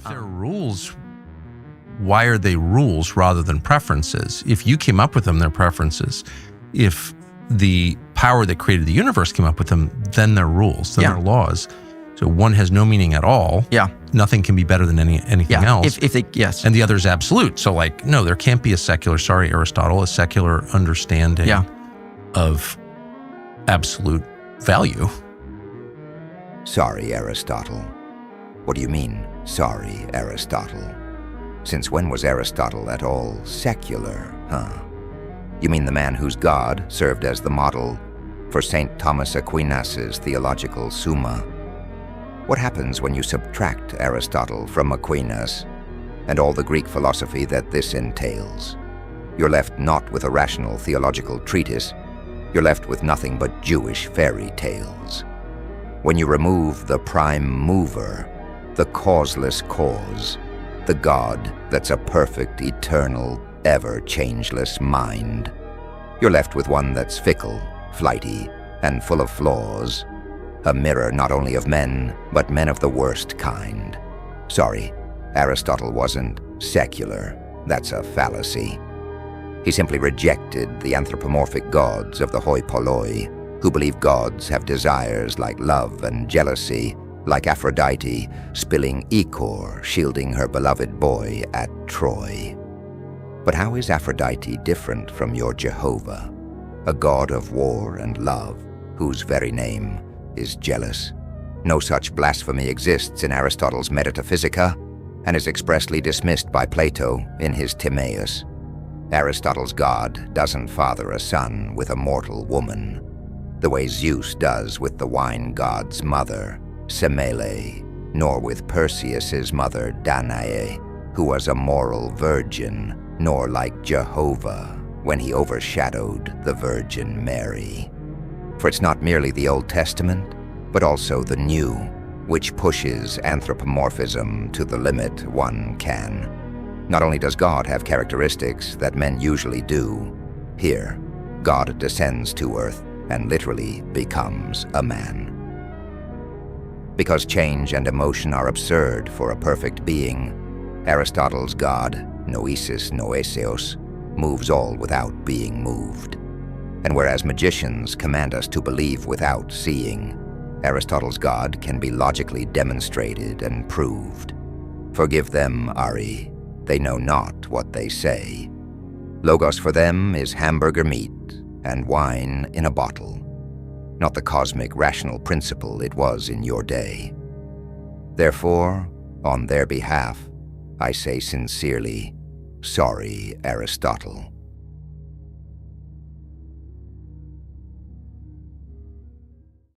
If they're rules, why are they rules rather than preferences? If you came up with them, they're preferences. If the power that created the universe came up with them, then they're rules, then they're laws. So one has no meaning at all. Yeah. Nothing can be better than anything else. If they, yes. And the other is absolute. So like, no, there can't be a secular, Aristotle, a secular understanding of absolute value. Sorry, Aristotle. What do you mean, sorry, Aristotle? Since when was Aristotle at all secular, huh? You mean the man whose God served as the model for St. Thomas Aquinas' theological Summa? What happens when you subtract Aristotle from Aquinas and all the Greek philosophy that this entails? You're left not with a rational theological treatise, you're left with nothing but Jewish fairy tales. When you remove the prime mover, the causeless cause, the God that's a perfect, eternal, ever-changeless mind, you're left with one that's fickle, flighty, and full of flaws, a mirror not only of men, but men of the worst kind. Sorry, Aristotle wasn't secular. That's a fallacy. He simply rejected the anthropomorphic gods of the hoi polloi, who believe gods have desires like love and jealousy, like Aphrodite spilling ichor, shielding her beloved boy at Troy. But how is Aphrodite different from your Jehovah, a god of war and love, whose very name is jealous? No such blasphemy exists in Aristotle's Metaphysica, and is expressly dismissed by Plato in his Timaeus. Aristotle's God doesn't father a son with a mortal woman, the way Zeus does with the wine god's mother, Semele, nor with Perseus's mother, Danae, who was a moral virgin, nor like Jehovah when he overshadowed the Virgin Mary. For it's not merely the Old Testament, but also the New, which pushes anthropomorphism to the limit one can. Not only does God have characteristics that men usually do, here, God descends to earth and literally becomes a man. Because change and emotion are absurd for a perfect being, Aristotle's God, noesis noeseos, moves all without being moved. And whereas magicians command us to believe without seeing, Aristotle's God can be logically demonstrated and proved. Forgive them, Ari, they know not what they say. Logos for them is hamburger meat and wine in a bottle, not the cosmic rational principle it was in your day. Therefore, on their behalf, I say sincerely, sorry, Aristotle.